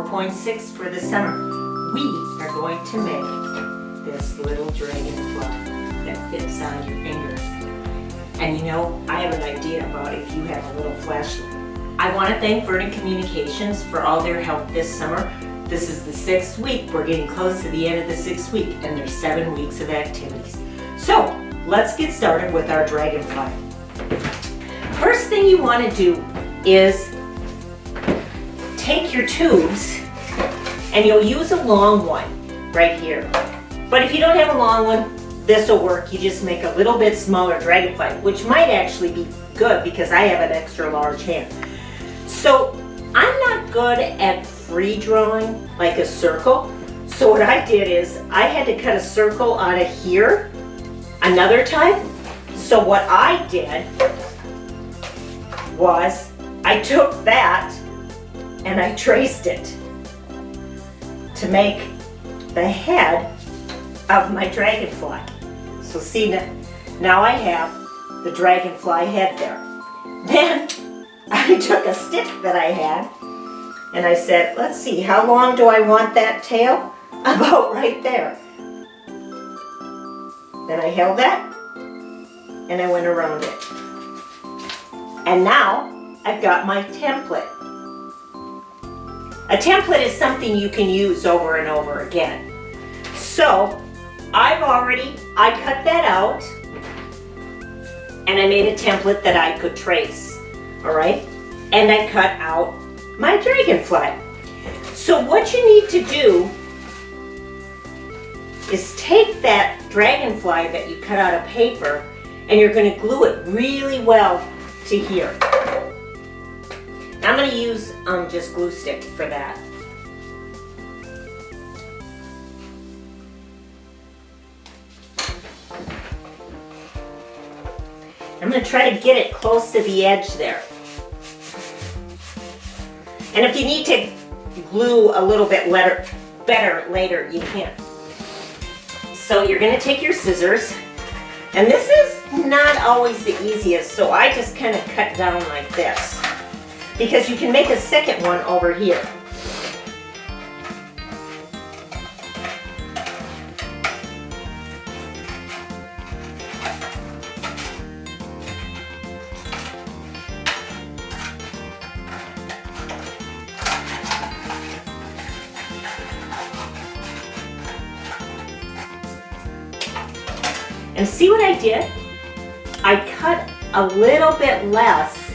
4.6 for the summer. We are going to make this little dragonfly that fits on your fingers. And you know, I have an idea about if you have a little flashlight. I want to thank Vernon Communications for all their help this summer. This is the 6th week. We're getting close to the end of the 6th week, and there's 7 weeks of activities. So let's get started with our dragonfly. First thing you want to do is take your tubes, and you'll use a long one right here. But if you don't have a long one, this will work. You just make a little bit smaller dragonfly, which might actually be good because I have an extra large hand. So I'm not good at free drawing like a circle. So what I did is I had to cut a circle out of here another time. So what I did was I took that and I traced it to make the head of my dragonfly. So see, now I have the dragonfly head there. Then I took a stick that I had and I said, let's see, how long do I want that tail? About right there. Then I held that and I went around it. And now I've got my template. A template is something you can use over and over again. So I cut that out and I made a template that I could trace, all right? And I cut out my dragonfly. So what you need to do is take that dragonfly that you cut out of paper and you're going to glue it really well to here. I'm going to use just glue stick for that. I'm going to try to get it close to the edge there. And if you need to glue a little bit better later, you can. So you're going to take your scissors, and this is not always the easiest, so I just kind of cut down like this, because you can make a second one over here. And see what I did? I cut a little bit less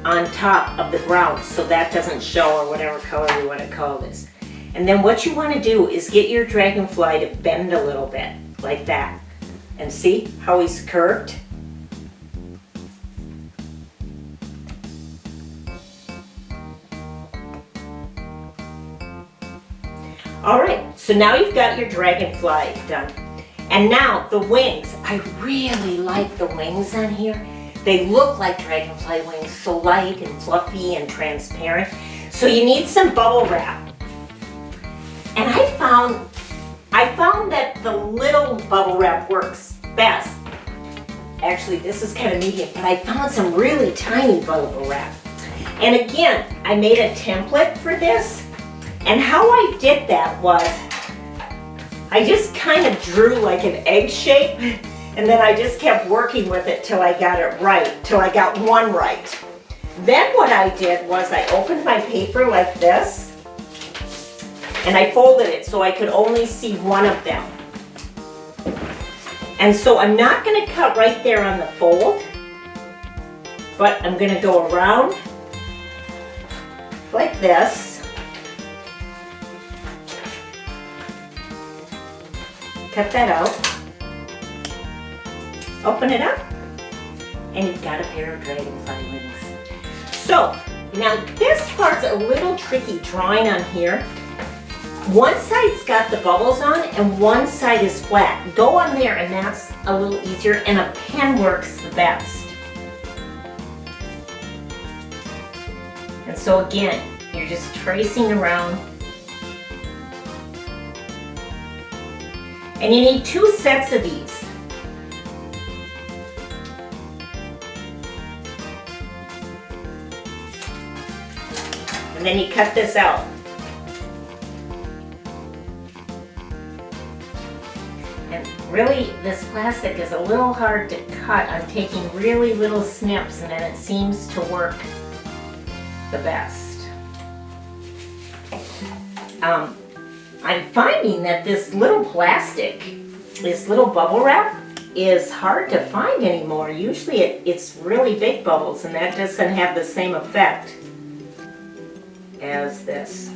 on top of the ground so that doesn't show, or whatever color you want to call this. And then what you want to do is get your dragonfly to bend a little bit, like that. And see how he's curved? All right, so now you've got your dragonfly done. And now the wings, I really like the wings on here. They look like dragonfly wings, so light and fluffy and transparent. So you need some bubble wrap. And I found that the little bubble wrap works best. Actually, this is kind of medium, but I found some really tiny bubble wrap. And again, I made a template for this. And how I did that was, I just kind of drew like an egg shape, and then I just kept working with it till I got it right, till I got one right. Then what I did was I opened my paper like this, and I folded it so I could only see one of them. And so I'm not going to cut right there on the fold, but I'm going to go around like this. Cut that out, open it up, and you've got a pair of dragonfly wings. So, now this part's a little tricky drawing on here. One side's got the bubbles on and one side is flat. Go on there and that's a little easier, and a pen works the best. And so again, you're just tracing around. And you need 2 sets of these. And then you cut this out. And really, this plastic is a little hard to cut. I'm taking really little snips and then it seems to work the best. I'm finding that this little plastic, this little bubble wrap, is hard to find anymore. Usually it's really big bubbles and that doesn't have the same effect as this.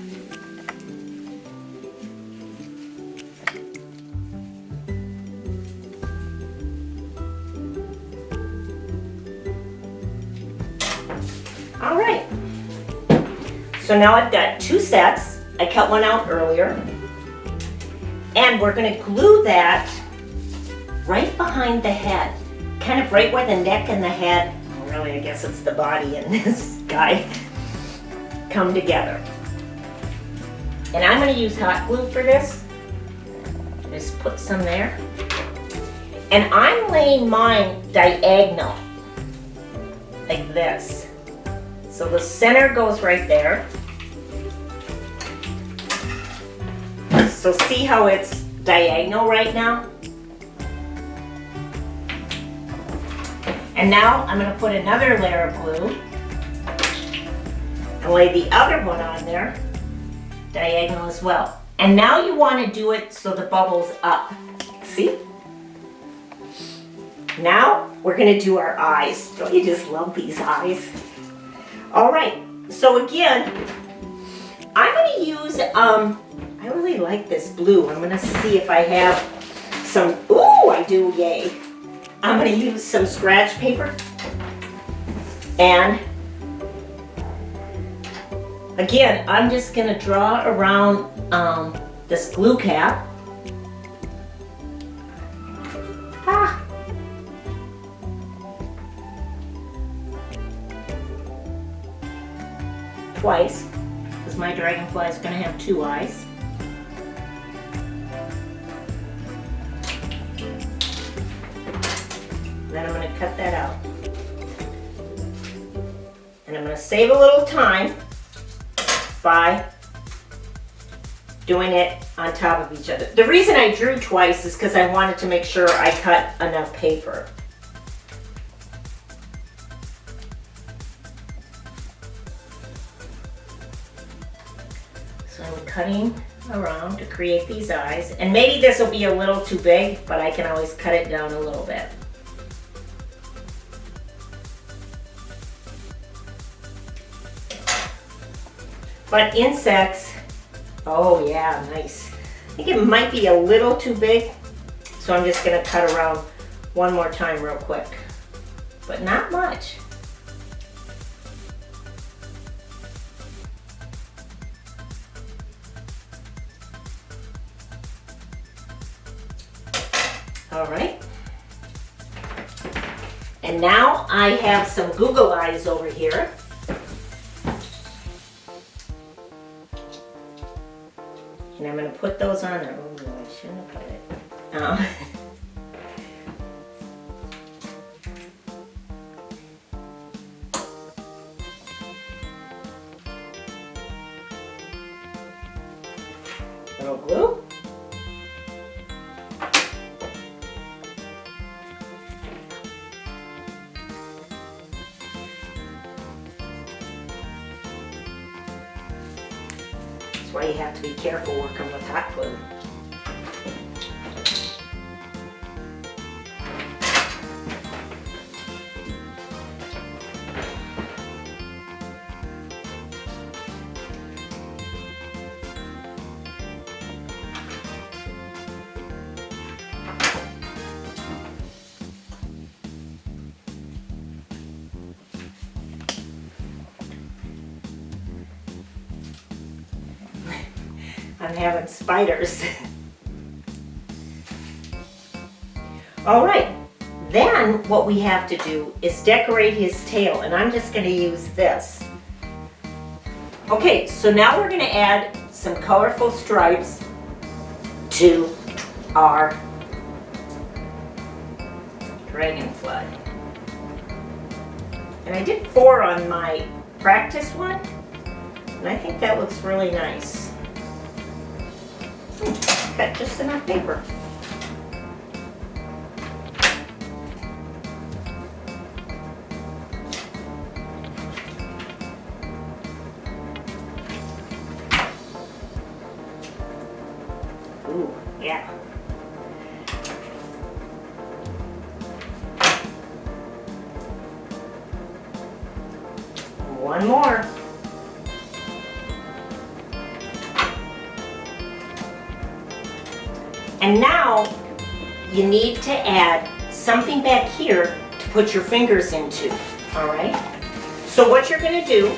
All right, so now I've got 2 sets. I cut one out earlier. And we're gonna glue that right behind the head, kind of right where the neck and the head, well, really I guess it's the body and this guy, come together. And I'm gonna use hot glue for this. Just put some there. And I'm laying mine diagonal, like this. So the center goes right there. So see how it's diagonal right now? And now I'm going to put another layer of glue and lay the other one on there, diagonal as well. And now you want to do it so the bubble's up. See? Now we're going to do our eyes. Don't you just love these eyes? All right, so again, I'm going to use, I really like this blue. I'm going to see if I have some, ooh, I do, yay. I'm going to use some scratch paper. And again, I'm just going to draw around this glue cap. Twice, because my dragonfly is going to have 2 eyes. Then I'm going to cut that out. And I'm going to save a little time by doing it on top of each other. The reason I drew twice is because I wanted to make sure I cut enough paper. So I'm cutting around to create these eyes. And maybe this will be a little too big, but I can always cut it down a little bit. But insects, oh yeah, nice. I think it might be a little too big, so I'm just gonna cut around one more time real quick, but not much. All right. And now I have some Google eyes over here. And I'm going to put those on there. Oh, I shouldn't have put it. Little glue. That's why you have to be careful working with hot glue. I'm having spiders. All right, then what we have to do is decorate his tail, and I'm just going to use this. Okay, so now we're going to add some colorful stripes to our dragonfly. And I did 4 on my practice one, and I think that looks really nice. Got just enough paper. one more. And now you need to add something back here to put your fingers into, all right? So what you're gonna do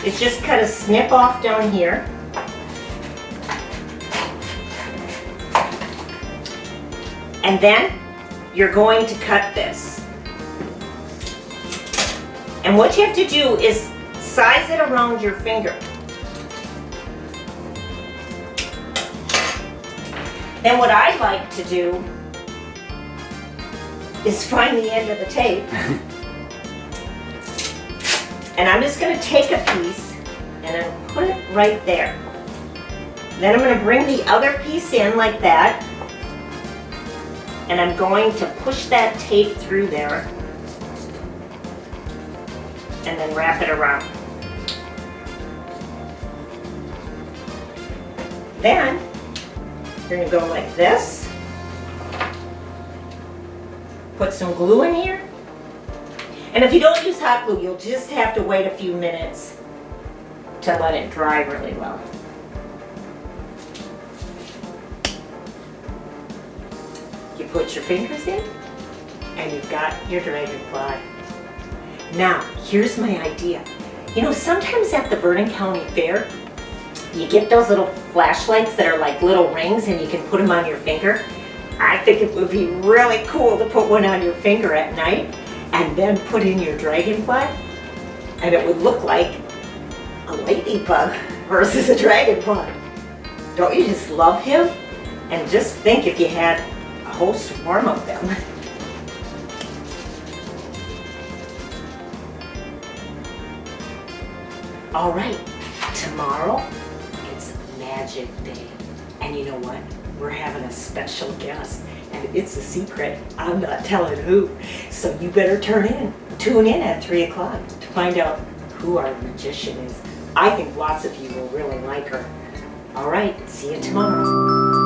is just cut a snip off down here. And then you're going to cut this. And what you have to do is size it around your finger. Then what I like to do is find the end of the tape. And I'm just going to take a piece and I'm put it right there. Then I'm going to bring the other piece in like that. And I'm going to push that tape through there. And then wrap it around. Then you're going to go like this. Put some glue in here. And if you don't use hot glue, you'll just have to wait a few minutes to let it dry really well. You put your fingers in, and you've got your dragonfly. Now, here's my idea. You know, sometimes at the Vernon County Fair, you get those little flashlights that are like little rings and you can put them on your finger. I think it would be really cool to put one on your finger at night and then put in your dragonfly, and it would look like a ladybug versus a dragonfly. Don't you just love him? And just think if you had a whole swarm of them. All right, tomorrow it's Magic Day. And you know what? We're having a special guest. And it's a secret. I'm not telling who. So you better tune in at 3 o'clock to find out who our magician is. I think lots of you will really like her. All right, see you tomorrow.